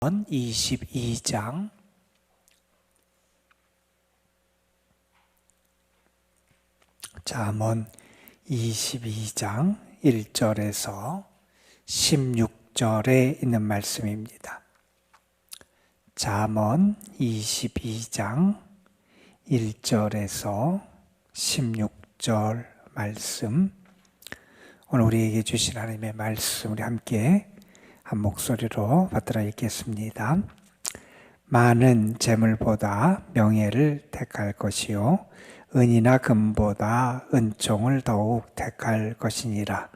22장 잠언 22장 1절에서 16절에 있는 말씀입니다. 잠언 22장 1절에서 16절 말씀, 오늘 우리에게 주신 하나님의 말씀 우리 함께 한 목소리로 받들어 읽겠습니다. 많은 재물보다 명예를 택할 것이요 은이나 금보다 은총을 더욱 택할 것이니라.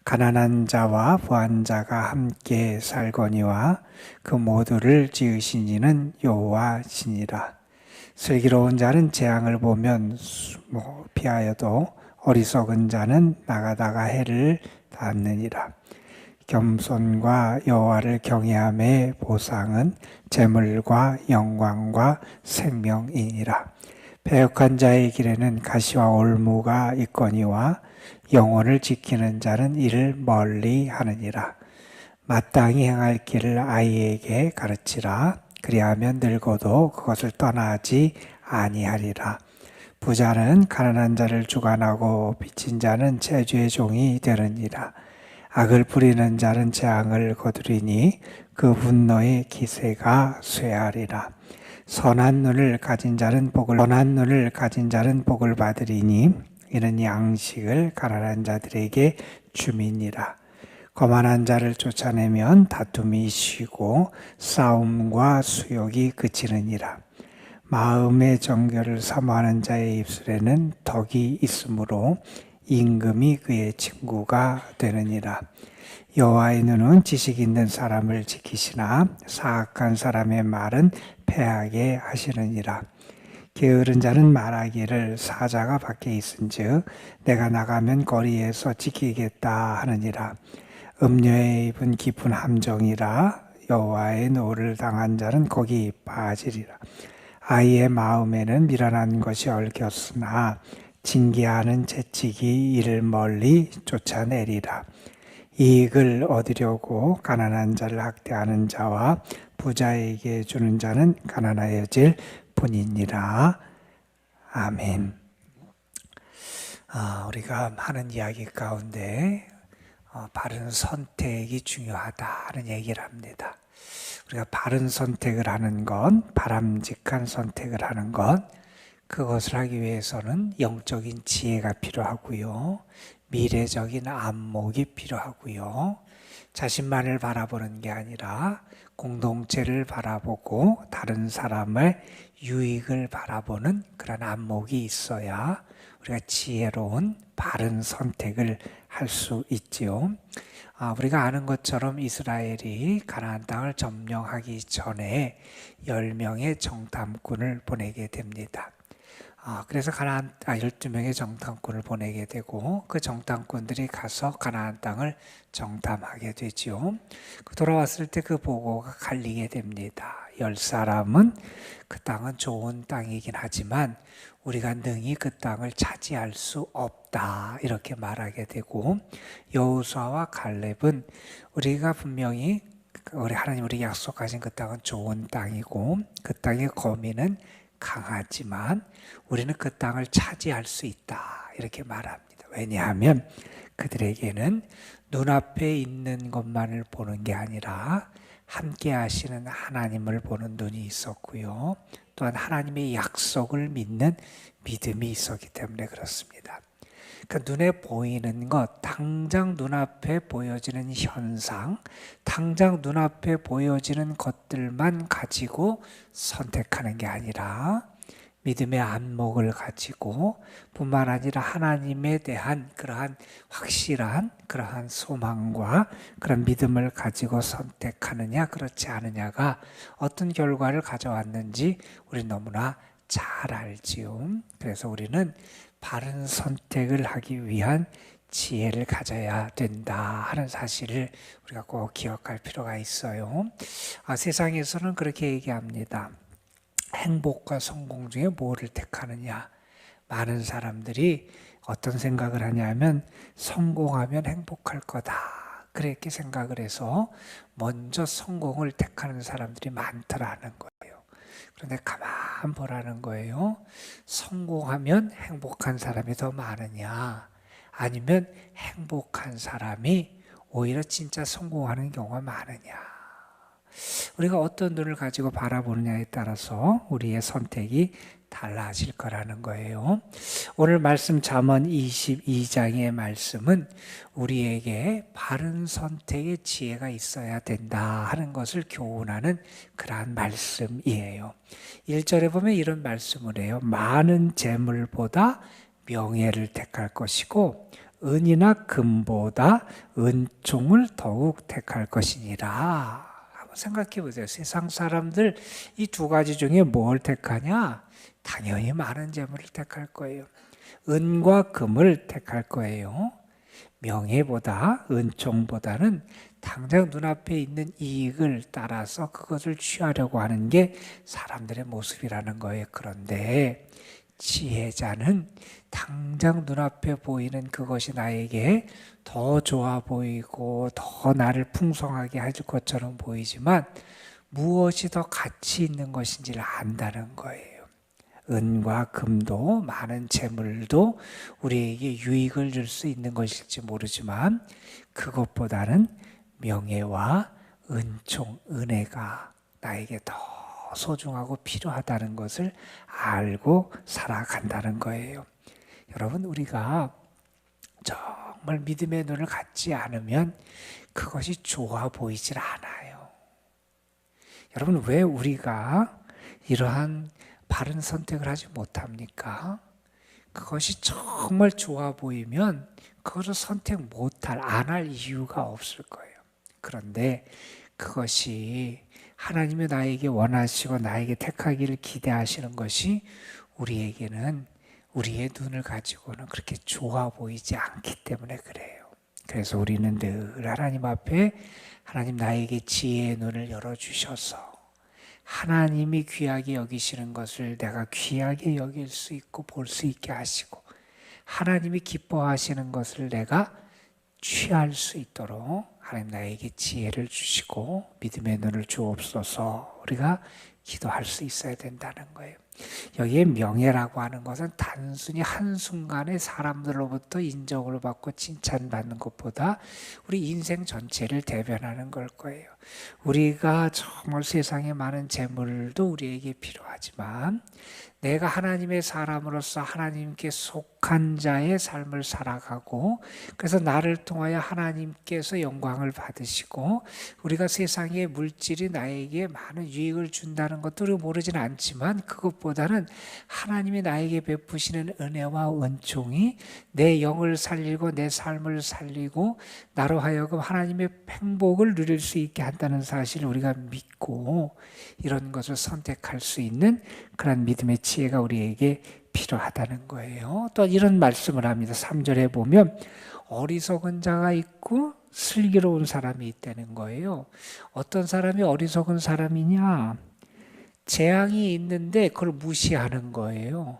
가난한 자와 부한 자가 함께 살거니와 그 모두를 지으신 이는 여호와시니라. 슬기로운 자는 재앙을 보면 피하여도 어리석은 자는 나가다가 해를 닿느니라. 겸손과 여호와를 경외함의 보상은 재물과 영광과 생명이니라. 패역한 자의 길에는 가시와 올무가 있거니와 영혼을 지키는 자는 이를 멀리 하느니라. 마땅히 행할 길을 아이에게 가르치라. 그리하면 늙어도 그것을 떠나지 아니하리라. 부자는 가난한 자를 주관하고 빚진 자는 채주의 종이 되느니라. 악을 부리는 자는 재앙을 거두리니 그 분노의 기세가 쇠하리라. 선한 눈을 가진 자는 복을 받으리니 이는 양식을 가난한 자들에게 줌이니라. 거만한 자를 쫓아내면 다툼이 쉬고 싸움과 수욕이 그치느니라. 마음의 정결을 사모하는 자의 입술에는 덕이 있으므로 임금이 그의 친구가 되느니라. 여호와의 눈은 지식 있는 사람을 지키시나 사악한 사람의 말은 패하게 하시느니라. 게으른 자는 말하기를 사자가 밖에 있은즉 내가 나가면 거리에서 지키겠다 하느니라. 음료의 입은 깊은 함정이라. 여호와의 노를 당한 자는 거기 빠지리라. 아이의 마음에는 미련한 것이 얽혔으나 징계하는 채찍이 이를 멀리 쫓아내리라. 이익을 얻으려고 가난한 자를 학대하는 자와 부자에게 주는 자는 가난하여질 뿐이니라. 아멘. 우리가 하는 이야기 가운데 바른 선택이 중요하다는 얘기를 합니다. 우리가 바른 선택을 하는 건, 바람직한 선택을 하는 건, 그것을 하기 위해서는 영적인 지혜가 필요하고요. 미래적인 안목이 필요하고요. 자신만을 바라보는 게 아니라 공동체를 바라보고 다른 사람의 유익을 바라보는 그런 안목이 있어야 우리가 지혜로운 바른 선택을 할 수 있지요. 우리가 아는 것처럼 이스라엘이 가나안 땅을 점령하기 전에 10명의 정탐꾼을 보내게 됩니다. 그래서 12명의 정탐꾼을 보내게 되고 그 정탐꾼들이 가서 가나안 땅을 정탐하게 되지요. 돌아왔을 때 그 보고가 갈리게 됩니다. 10사람은 그 땅은 좋은 땅이긴 하지만 우리가 능히 그 땅을 차지할 수 없다 이렇게 말하게 되고, 여호수아와 갈렙은 우리가 분명히 우리 하나님 우리 약속하신 그 땅은 좋은 땅이고 그 땅의 거민은 강하지만 우리는 그 땅을 차지할 수 있다 이렇게 말합니다. 왜냐하면 그들에게는 눈앞에 있는 것만을 보는 게 아니라 함께 하시는 하나님을 보는 눈이 있었고요. 또한 하나님의 약속을 믿는 믿음이 있었기 때문에 그렇습니다. 그 눈에 보이는 것, 당장 눈앞에 보여지는 현상, 당장 눈앞에 보여지는 것들만 가지고 선택하는 게 아니라 믿음의 안목을 가지고 뿐만 아니라 하나님에 대한 그러한 확실한 그러한 소망과 그런 믿음을 가지고 선택하느냐 그렇지 않느냐가 어떤 결과를 가져왔는지 우리 너무나 잘 알지요. 그래서 우리는 바른 선택을 하기 위한 지혜를 가져야 된다 하는 사실을 우리가 꼭 기억할 필요가 있어요. 세상에서는 그렇게 얘기합니다. 행복과 성공 중에 뭐를 택하느냐. 많은 사람들이 어떤 생각을 하냐면 성공하면 행복할 거다. 그렇게 생각을 해서 먼저 성공을 택하는 사람들이 많더라는 거예요. 그런데 가만 보라는 거예요. 성공하면 행복한 사람이 더 많으냐, 아니면 행복한 사람이 오히려 진짜 성공하는 경우가 많으냐. 우리가 어떤 눈을 가지고 바라보느냐에 따라서 우리의 선택이 달라질 거라는 거예요. 오늘 말씀 잠언 22장의 말씀은 우리에게 바른 선택의 지혜가 있어야 된다 하는 것을 교훈하는 그러한 말씀이에요. 1절에 보면 이런 말씀을 해요. 많은 재물보다 명예를 택할 것이고 은이나 금보다 은총을 더욱 택할 것이니라. 한번 생각해 보세요. 세상 사람들 이 두 가지 중에 뭘 택하냐? 당연히 많은 재물을 택할 거예요. 은과 금을 택할 거예요. 명예보다 은총보다는 당장 눈앞에 있는 이익을 따라서 그것을 취하려고 하는 게 사람들의 모습이라는 거예요. 그런데 지혜자는 당장 눈앞에 보이는 그것이 나에게 더 좋아 보이고 더 나를 풍성하게 해줄 것처럼 보이지만 무엇이 더 가치 있는 것인지를 안다는 거예요. 은과 금도 많은 재물도 우리에게 유익을 줄 수 있는 것일지 모르지만 그것보다는 명예와 은총, 은혜가 나에게 더 소중하고 필요하다는 것을 알고 살아간다는 거예요. 여러분, 우리가 정말 믿음의 눈을 갖지 않으면 그것이 좋아 보이질 않아요. 여러분, 왜 우리가 이러한 바른 선택을 하지 못합니까? 그것이 정말 좋아 보이면 그것을 선택 못할, 안 할 이유가 없을 거예요. 그런데 그것이 하나님이 나에게 원하시고 나에게 택하기를 기대하시는 것이 우리에게는 우리의 눈을 가지고는 그렇게 좋아 보이지 않기 때문에 그래요. 그래서 우리는 늘 하나님 앞에 하나님 나에게 지혜의 눈을 열어주셔서 하나님이 귀하게 여기시는 것을 내가 귀하게 여길 수 있고 볼 수 있게 하시고 하나님이 기뻐하시는 것을 내가 취할 수 있도록 하나님 나에게 지혜를 주시고 믿음의 눈을 주옵소서 우리가 기도할 수 있어야 된다는 거예요. 여기에 명예라고 하는 것은 단순히 한순간에 사람들로부터 인정을 받고 칭찬받는 것보다 우리 인생 전체를 대변하는 걸 거예요. 우리가 정말 세상에 많은 재물도 우리에게 필요하지만 내가 하나님의 사람으로서 하나님께 속한 자의 삶을 살아가고 그래서 나를 통하여 하나님께서 영광을 받으시고 우리가 세상의 물질이 나에게 많은 유익을 준다는 것도 우리가 모르지는 않지만 그것보다는 하나님이 나에게 베푸시는 은혜와 은총이 내 영을 살리고 내 삶을 살리고 나로 하여금 하나님의 행복을 누릴 수 있게 한다는 사실을 우리가 믿고 이런 것을 선택할 수 있는 그런 믿음의 지혜가 우리에게 필요하다는 거예요. 또 이런 말씀을 합니다. 3절에 보면 어리석은 자가 있고 슬기로운 사람이 있다는 거예요. 어떤 사람이 어리석은 사람이냐? 재앙이 있는데 그걸 무시하는 거예요.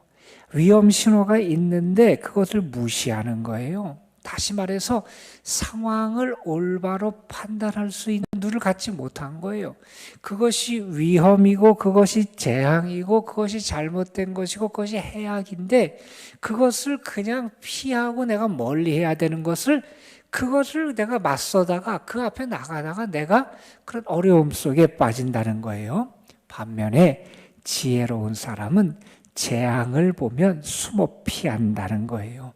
위험 신호가 있는데 그것을 무시하는 거예요. 다시 말해서 상황을 올바로 판단할 수 있는 눈을 갖지 못한 거예요. 그것이 위험이고 그것이 재앙이고 그것이 잘못된 것이고 그것이 해악인데 그것을 그냥 피하고 내가 멀리 해야 되는 것을 그것을 내가 맞서다가 그 앞에 나가다가 내가 그런 어려움 속에 빠진다는 거예요. 반면에 지혜로운 사람은 재앙을 보면 숨어 피한다는 거예요.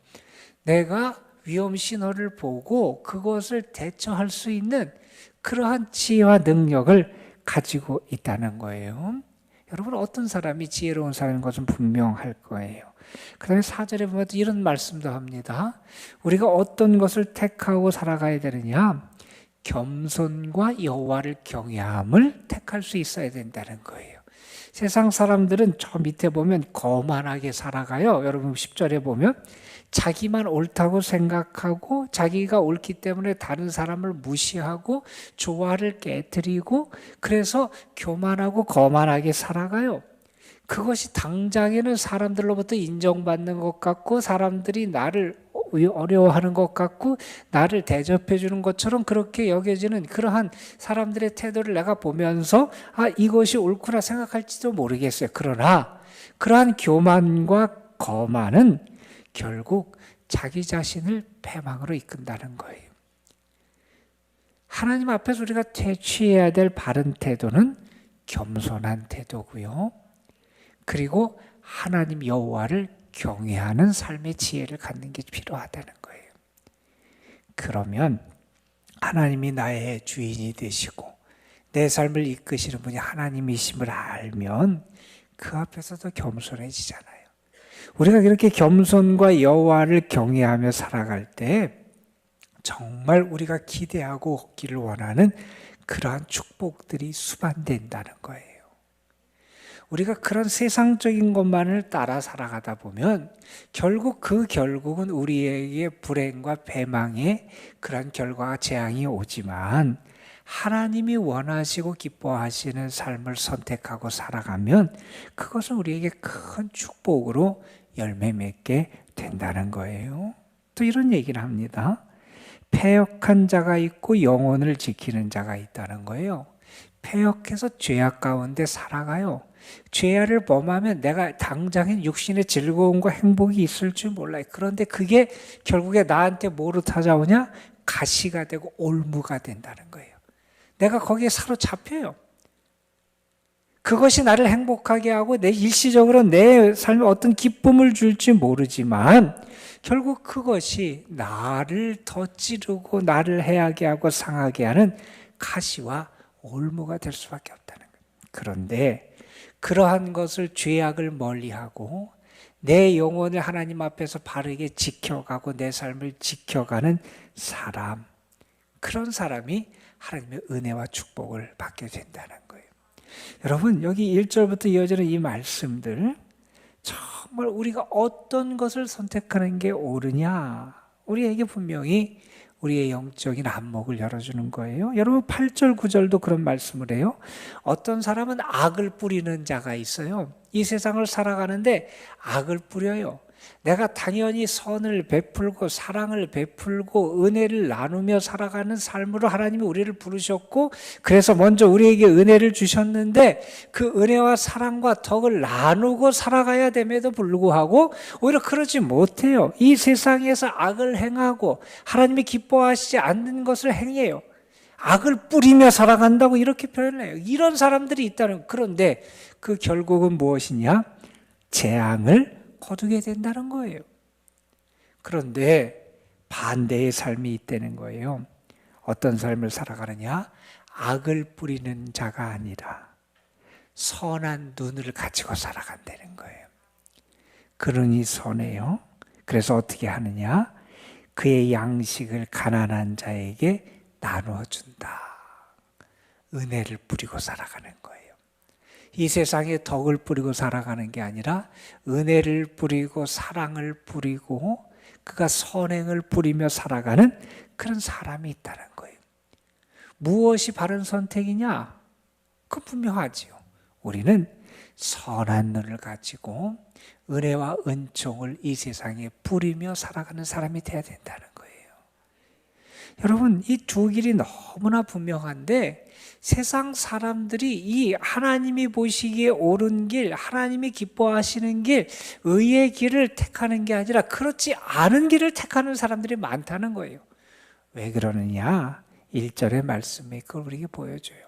내가 위험 신호를 보고 그것을 대처할 수 있는 그러한 지혜와 능력을 가지고 있다는 거예요. 여러분 어떤 사람이 지혜로운 사람인 것은 분명할 거예요. 그 다음에 4절에 보면 이런 말씀도 합니다. 우리가 어떤 것을 택하고 살아가야 되느냐? 겸손과 여호와를 경외함을 택할 수 있어야 된다는 거예요. 세상 사람들은 저 밑에 보면 거만하게 살아가요. 여러분 10절에 보면 자기만 옳다고 생각하고 자기가 옳기 때문에 다른 사람을 무시하고 조화를 깨트리고 그래서 교만하고 거만하게 살아가요. 그것이 당장에는 사람들로부터 인정받는 것 같고 사람들이 나를 어려워하는 것 같고 나를 대접해 주는 것처럼 그렇게 여겨지는 그러한 사람들의 태도를 내가 보면서 이것이 옳구나 생각할지도 모르겠어요. 그러나 그러한 교만과 거만은 결국 자기 자신을 패망으로 이끈다는 거예요. 하나님 앞에서 우리가 취해야 될 바른 태도는 겸손한 태도고요. 그리고 하나님 여호와를 경외하는 삶의 지혜를 갖는 게 필요하다는 거예요. 그러면 하나님이 나의 주인이 되시고 내 삶을 이끄시는 분이 하나님이심을 알면 그 앞에서도 겸손해지잖아요. 우리가 그렇게 겸손과 여호와를 경외하며 살아갈 때 정말 우리가 기대하고 얻기를 원하는 그러한 축복들이 수반된다는 거예요. 우리가 그런 세상적인 것만을 따라 살아가다 보면 결국은 우리에게 불행과 배망의 그런 결과와 재앙이 오지만 하나님이 원하시고 기뻐하시는 삶을 선택하고 살아가면 그것은 우리에게 큰 축복으로 열매 맺게 된다는 거예요. 또 이런 얘기를 합니다. 패역한 자가 있고 영혼을 지키는 자가 있다는 거예요. 패역해서 죄악 가운데 살아가요. 죄를 범하면 내가 당장엔 육신의 즐거움과 행복이 있을 줄 몰라요. 그런데 그게 결국에 나한테 뭐로 찾아오냐? 가시가 되고 올무가 된다는 거예요. 내가 거기에 사로잡혀요. 그것이 나를 행복하게 하고 내 일시적으로 내 삶에 어떤 기쁨을 줄지 모르지만 결국 그것이 나를 더 찌르고 나를 해하게 하고 상하게 하는 가시와 올무가 될 수밖에 없다는 거예요. 그런데 그러한 것을 죄악을 멀리하고 내 영혼을 하나님 앞에서 바르게 지켜가고 내 삶을 지켜가는 사람, 그런 사람이 하나님의 은혜와 축복을 받게 된다는 거예요. 여러분, 여기 1절부터 이어지는 이 말씀들, 정말 우리가 어떤 것을 선택하는 게 옳으냐, 우리에게 분명히 우리의 영적인 안목을 열어주는 거예요. 여러분 8절 9절도 그런 말씀을 해요. 어떤 사람은 악을 뿌리는 자가 있어요. 이 세상을 살아가는데 악을 뿌려요. 내가 당연히 선을 베풀고 사랑을 베풀고 은혜를 나누며 살아가는 삶으로 하나님이 우리를 부르셨고, 그래서 먼저 우리에게 은혜를 주셨는데 그 은혜와 사랑과 덕을 나누고 살아가야 됨에도 불구하고 오히려 그러지 못해요. 이 세상에서 악을 행하고 하나님이 기뻐하시지 않는 것을 행해요. 악을 뿌리며 살아간다고 이렇게 표현해요. 이런 사람들이 있다는. 그런데 그 결국은 무엇이냐? 재앙을 거두게 된다는 거예요. 그런데 반대의 삶이 있다는 거예요. 어떤 삶을 살아가느냐? 악을 뿌리는 자가 아니라 선한 눈을 가지고 살아간다는 거예요. 그러니 선해요. 그래서 어떻게 하느냐? 그의 양식을 가난한 자에게 나누어 준다. 은혜를 뿌리고 살아가는 거예요. 이 세상에 덕을 뿌리고 살아가는 게 아니라 은혜를 뿌리고 사랑을 뿌리고 그가 선행을 뿌리며 살아가는 그런 사람이 있다는 거예요. 무엇이 바른 선택이냐? 그건 분명하지요. 우리는 선한 눈을 가지고 은혜와 은총을 이 세상에 뿌리며 살아가는 사람이 돼야 된다는 거예요. 여러분, 이 두 길이 너무나 분명한데 세상 사람들이 이 하나님이 보시기에 옳은 길, 하나님이 기뻐하시는 길, 의의 길을 택하는 게 아니라 그렇지 않은 길을 택하는 사람들이 많다는 거예요. 왜 그러느냐? 1절의 말씀이 그걸 우리에게 보여줘요.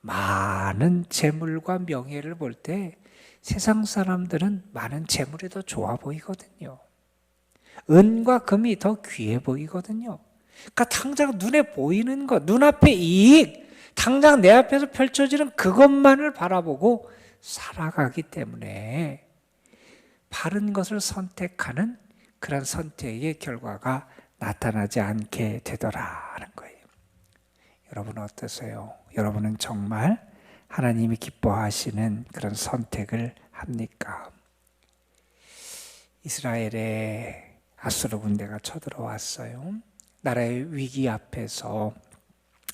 많은 재물과 명예를 볼 때 세상 사람들은 많은 재물이 더 좋아 보이거든요. 은과 금이 더 귀해 보이거든요. 그러니까 당장 눈에 보이는 것, 눈앞의 이익, 당장 내 앞에서 펼쳐지는 그것만을 바라보고 살아가기 때문에 바른 것을 선택하는 그런 선택의 결과가 나타나지 않게 되더라는 거예요. 여러분 어떠세요? 여러분은 정말 하나님이 기뻐하시는 그런 선택을 합니까? 이스라엘에 아수르 군대가 쳐들어왔어요. 나라의 위기 앞에서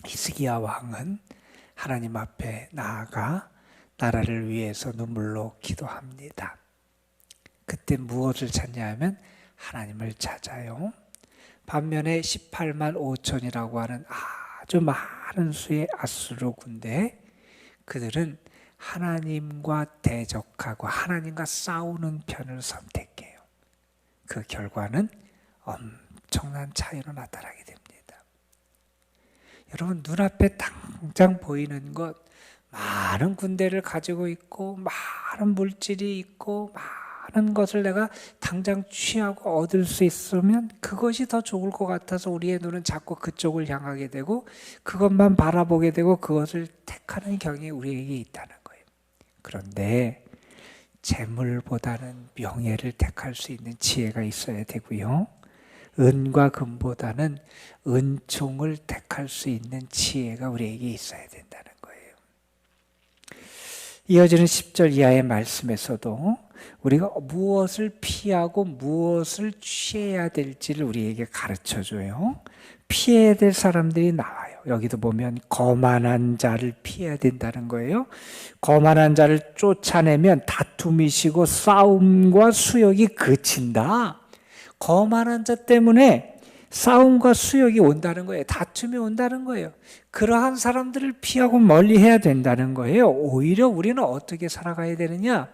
히스기야 왕은 하나님 앞에 나아가 나라를 위해서 눈물로 기도합니다. 그때 무엇을 찾냐 하면 하나님을 찾아요. 반면에 18만 5천이라고 하는 아주 많은 수의 아수르 군대, 그들은 하나님과 대적하고 하나님과 싸우는 편을 선택해요. 그 결과는 엄청난 차이로 나타나게 됩니다. 여러분, 눈앞에 당장 보이는 것, 많은 군대를 가지고 있고 많은 물질이 있고 많은 것을 내가 당장 취하고 얻을 수 있으면 그것이 더 좋을 것 같아서 우리의 눈은 자꾸 그쪽을 향하게 되고 그것만 바라보게 되고 그것을 택하는 경향이 우리에게 있다는 거예요. 그런데 재물보다는 명예를 택할 수 있는 지혜가 있어야 되고요. 은과 금보다는 은총을 택할 수 있는 지혜가 우리에게 있어야 된다는 거예요. 이어지는 10절 이하의 말씀에서도 우리가 무엇을 피하고 무엇을 취해야 될지를 우리에게 가르쳐줘요. 피해야 될 사람들이 나와요. 여기도 보면 거만한 자를 피해야 된다는 거예요. 거만한 자를 쫓아내면 다툼이 시고 싸움과 수욕이 그친다. 거만한 자 때문에 싸움과 수욕이 온다는 거예요. 다툼이 온다는 거예요. 그러한 사람들을 피하고 멀리 해야 된다는 거예요. 오히려 우리는 어떻게 살아가야 되느냐?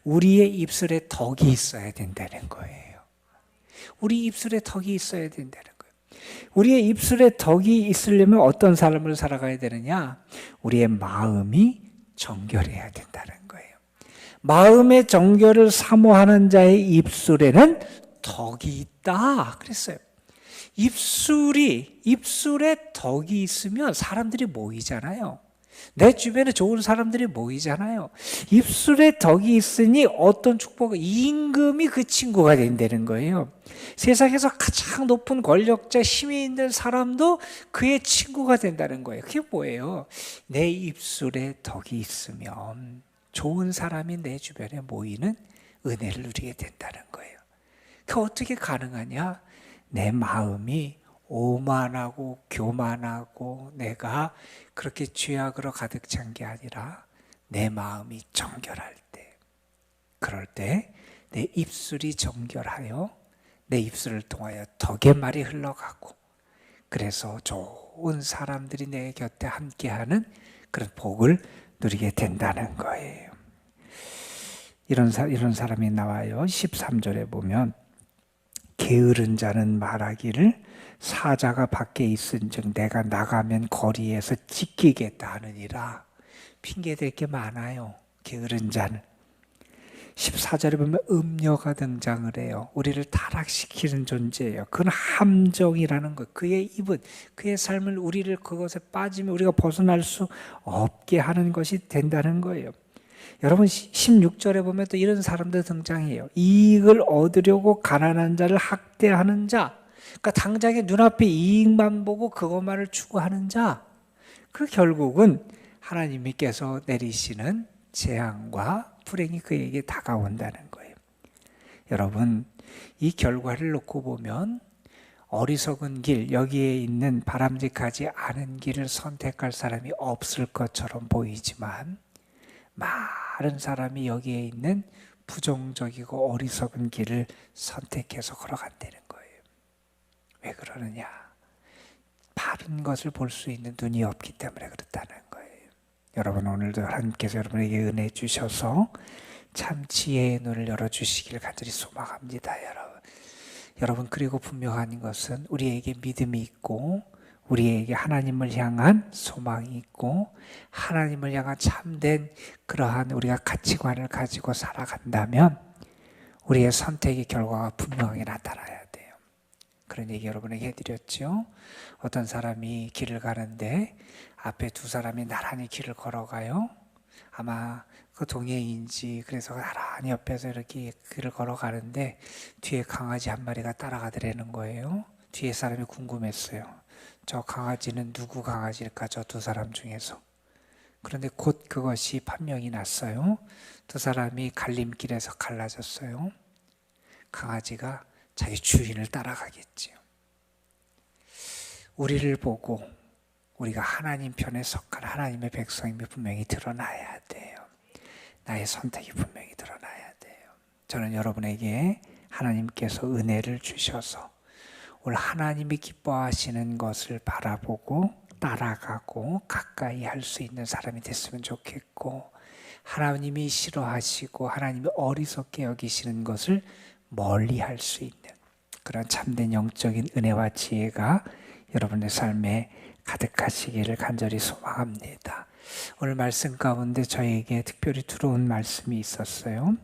우리의 입술에 덕이 있어야 된다는 거예요. 우리 입술에 덕이 있어야 된다는 거예요. 우리의 입술에 덕이 있으려면 어떤 삶을 살아가야 되느냐? 우리의 마음이 정결해야 된다는 거예요. 마음의 정결을 사모하는 자의 입술에는 덕이 있다 그랬어요. 입술에 덕이 있으면 사람들이 모이잖아요. 내 주변에 좋은 사람들이 모이잖아요. 입술에 덕이 있으니 어떤 축복은 임금이 그 친구가 된다는 거예요. 세상에서 가장 높은 권력자, 힘이 있는 사람도 그의 친구가 된다는 거예요. 그게 뭐예요? 내 입술에 덕이 있으면 좋은 사람이 내 주변에 모이는 은혜를 누리게 된다는 거예요. 그 어떻게 가능하냐? 내 마음이 오만하고 교만하고 내가 그렇게 죄악으로 가득 찬 게 아니라 내 마음이 정결할 때, 그럴 때 내 입술이 정결하여 내 입술을 통하여 덕의 말이 흘러가고, 그래서 좋은 사람들이 내 곁에 함께하는 그런 복을 누리게 된다는 거예요. 이런 사람이 나와요. 13절에 보면 게으른 자는 말하기를 사자가 밖에 있은즉 내가 나가면 거리에서 찢기겠다 하느니라. 핑계댈 게 많아요. 게으른 자는. 14절에 보면 음녀가 등장을 해요. 우리를 타락시키는 존재예요. 그건 함정이라는 것. 그의 입은, 그의 삶을 우리를 그것에 빠지면 우리가 벗어날 수 없게 하는 것이 된다는 거예요. 여러분 16절에 보면 또 이런 사람들 등장해요. 이익을 얻으려고 가난한 자를 학대하는 자. 그러니까 당장에 눈앞에 이익만 보고 그것만을 추구하는 자. 그 결국은 하나님께서 내리시는 재앙과 불행이 그에게 다가온다는 거예요. 여러분, 이 결과를 놓고 보면 어리석은 길, 여기에 있는 바람직하지 않은 길을 선택할 사람이 없을 것처럼 보이지만 많은 사람이 여기에 있는 부정적이고 어리석은 길을 선택해서 걸어간다는 거예요. 왜 그러느냐? 바른 것을 볼 수 있는 눈이 없기 때문에 그렇다는 거예요. 여러분, 오늘도 하나님께서 여러분에게 은혜 주셔서 참 지혜의 눈을 열어주시길 간절히 소망합니다. 여러분, 그리고 분명한 것은 우리에게 믿음이 있고 우리에게 하나님을 향한 소망이 있고 하나님을 향한 참된 그러한 우리가 가치관을 가지고 살아간다면 우리의 선택의 결과가 분명하게 나타나야 돼요. 그런 얘기 여러분에게 해드렸죠. 어떤 사람이 길을 가는데 앞에 두 사람이 나란히 길을 걸어가요. 아마 그 동해인지 그래서 나란히 옆에서 이렇게 길을 걸어가는데 뒤에 강아지 한 마리가 따라가더라는 거예요. 뒤에 사람이 궁금했어요. 저 강아지는 누구 강아지일까? 저 두 사람 중에서. 그런데 곧 그것이 판명이 났어요. 두 사람이 갈림길에서 갈라졌어요. 강아지가 자기 주인을 따라가겠지요. 우리를 보고 우리가 하나님 편에 속한 하나님의 백성임이 분명히 드러나야 돼요. 나의 선택이 분명히 드러나야 돼요. 저는 여러분에게 하나님께서 은혜를 주셔서 오늘 하나님이 기뻐하시는 것을 바라보고 따라가고 가까이 할 수 있는 사람이 됐으면 좋겠고, 하나님이 싫어하시고 하나님이 어리석게 여기시는 것을 멀리 할 수 있는 그런 참된 영적인 은혜와 지혜가 여러분의 삶에 가득하시기를 간절히 소망합니다. 오늘 말씀 가운데 저에게 특별히 들어온 말씀이 있었어요.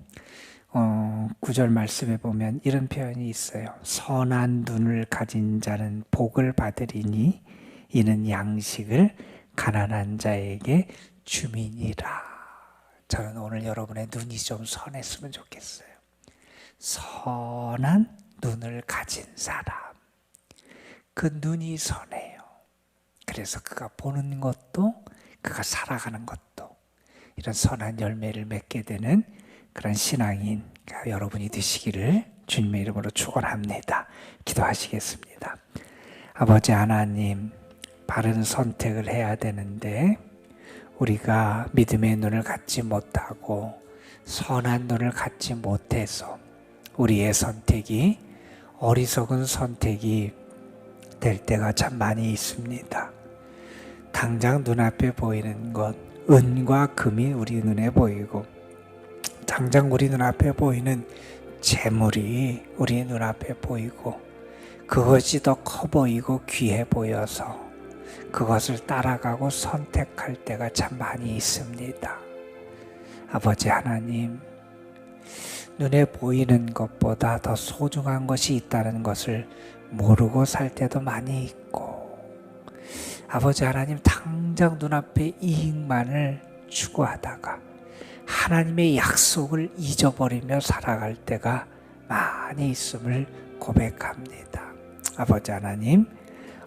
9절 말씀에 보면 이런 표현이 있어요. 선한 눈을 가진 자는 복을 받으리니 이는 양식을 가난한 자에게 주민이라. 저는 오늘 여러분의 눈이 좀 선했으면 좋겠어요. 선한 눈을 가진 사람. 그 눈이 선해요. 그래서 그가 보는 것도 그가 살아가는 것도 이런 선한 열매를 맺게 되는 그런 신앙인 여러분이 되시기를 주님의 이름으로 축원합니다. 기도하시겠습니다. 아버지 하나님, 바른 선택을 해야 되는데 우리가 믿음의 눈을 갖지 못하고 선한 눈을 갖지 못해서 우리의 선택이 어리석은 선택이 될 때가 참 많이 있습니다. 당장 눈앞에 보이는 것, 은과 금이 우리 눈에 보이고 당장 우리 눈앞에 보이는 재물이 우리 눈앞에 보이고 그것이 더 커 보이고 귀해 보여서 그것을 따라가고 선택할 때가 참 많이 있습니다. 아버지 하나님, 눈에 보이는 것보다 더 소중한 것이 있다는 것을 모르고 살 때도 많이 있고, 아버지 하나님, 당장 눈앞에 이익만을 추구하다가 하나님의 약속을 잊어버리며 살아갈 때가 많이 있음을 고백합니다. 아버지 하나님,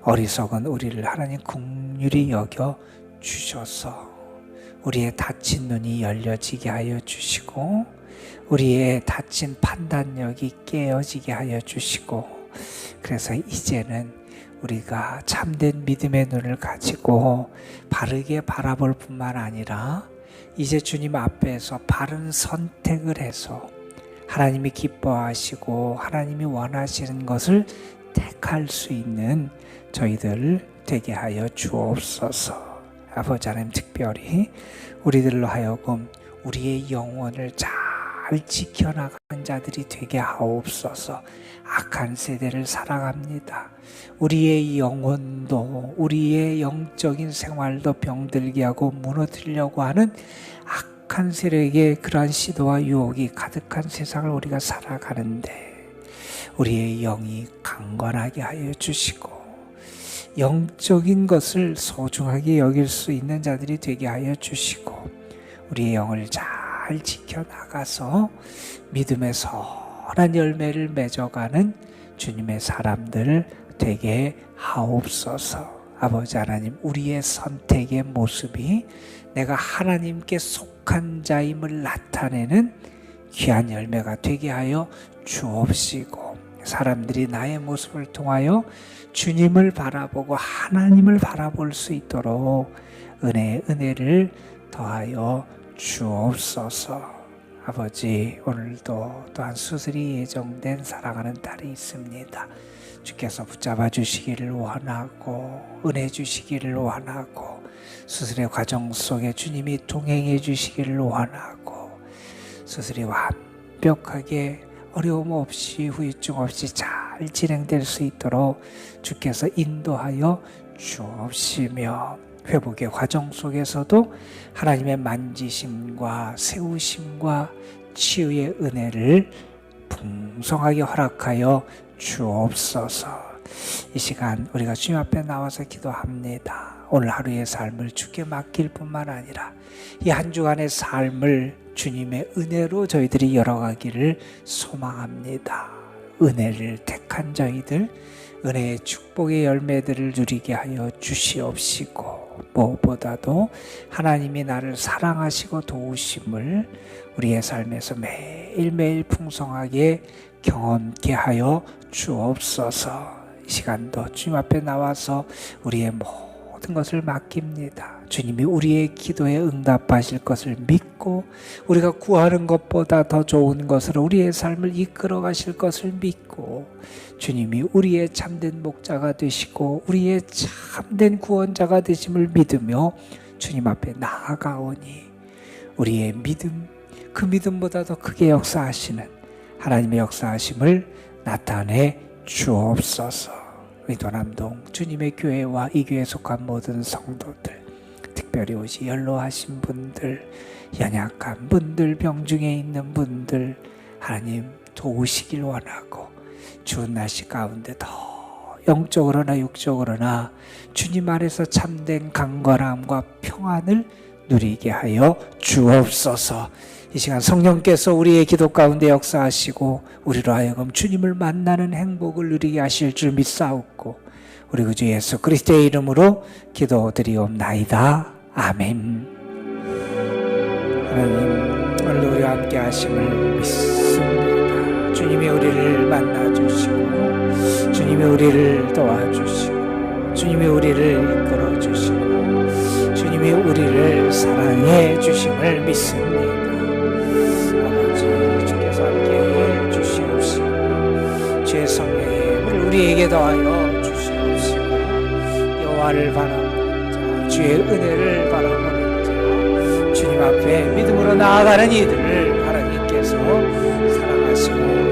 어리석은 우리를 하나님 긍휼히 여겨 주셔서 우리의 닫힌 눈이 열려지게 하여 주시고 우리의 닫힌 판단력이 깨어지게 하여 주시고, 그래서 이제는 우리가 참된 믿음의 눈을 가지고 바르게 바라볼 뿐만 아니라 이제 주님 앞에서 바른 선택을 해서 하나님이 기뻐하시고 하나님이 원하시는 것을 택할 수 있는 저희들 되게 하여 주옵소서. 아버지 하나님, 특별히 우리들로 하여금 우리의 영혼을 잘 지켜나가는 자들이 되게 하옵소서. 악한 세대를 살아갑니다. 우리의 영혼도 우리의 영적인 생활도 병들게 하고 무너뜨리려고 하는 악한 세력의 그러한 시도와 유혹이 가득한 세상을 우리가 살아가는데 우리의 영이 강건하게 하여 주시고 영적인 것을 소중하게 여길 수 있는 자들이 되게 하여 주시고 우리의 영을 잘 지켜나가서 믿음의 선한 열매를 맺어가는 주님의 사람들 되게 하옵소서. 아버지 하나님, 우리의 선택의 모습이 내가 하나님께 속한 자임을 나타내는 귀한 열매가 되게 하여 주옵시고 사람들이 나의 모습을 통하여 주님을 바라보고 하나님을 바라볼 수 있도록 은혜를 더하여 주옵소서. 아버지, 오늘도 또한 수술이 예정된 사랑하는 딸이 있습니다. 주께서 붙잡아 주시기를 원하고 은혜 주시기를 원하고 수술의 과정 속에 주님이 동행해 주시기를 원하고 수술이 완벽하게 어려움 없이 후유증 없이 잘 진행될 수 있도록 주께서 인도하여 주옵시며 회복의 과정 속에서도 하나님의 만지심과 세우심과 치유의 은혜를 풍성하게 허락하여 주옵소서. 이 시간 우리가 주님 앞에 나와서 기도합니다. 오늘 하루의 삶을 주께 맡길 뿐만 아니라 이 한 주간의 삶을 주님의 은혜로 저희들이 열어가기를 소망합니다. 은혜를 택한 저희들, 은혜의 축복의 열매들을 누리게 하여 주시옵시고 무엇보다도 하나님이 나를 사랑하시고 도우심을 우리의 삶에서 매일매일 풍성하게 경험케 하여 주옵소서. 이 시간도 주님 앞에 나와서 우리의 모든 것을 맡깁니다. 주님이 우리의 기도에 응답하실 것을 믿고 우리가 구하는 것보다 더 좋은 것으로 우리의 삶을 이끌어 가실 것을 믿고 주님이 우리의 참된 목자가 되시고 우리의 참된 구원자가 되심을 믿으며 주님 앞에 나아가오니 우리의 믿음, 그 믿음보다 더 크게 역사하시는 하나님의 역사하심을 나타내 주옵소서. 의도남동 주님의 교회와 이 교회에 속한 모든 성도들, 특별히 오시 연로하신 분들, 연약한 분들, 병중에 있는 분들 하나님 도우시길 원하고 추운 날씨 가운데 더 영적으로나 육적으로나 주님 안에서 참된 강건함과 평안을 누리게 하여 주옵소서. 이 시간 성령께서 우리의 기도 가운데 역사하시고 우리로 하여금 주님을 만나는 행복을 누리게 하실 줄 믿사옵고 우리 구주 예수 그리스도의 이름으로 기도드리옵나이다. 아멘. 하나님 오늘 우리와 함께 하심을 믿습니다. 주님이 우리를 만나주시고 주님이 우리를 도와주시고 주님이 우리를 이끌어주시고 주님이 우리를 사랑해 주심을 믿습니다. 함께해 주시옵시고 주의 성령의 힘을 우리에게 더하여 주시옵시고 여호와를 바라보는 자, 주의 은혜를 바라보는 자, 주님 앞에 믿음으로 나아가는 이들을 하나님께서 사랑하시고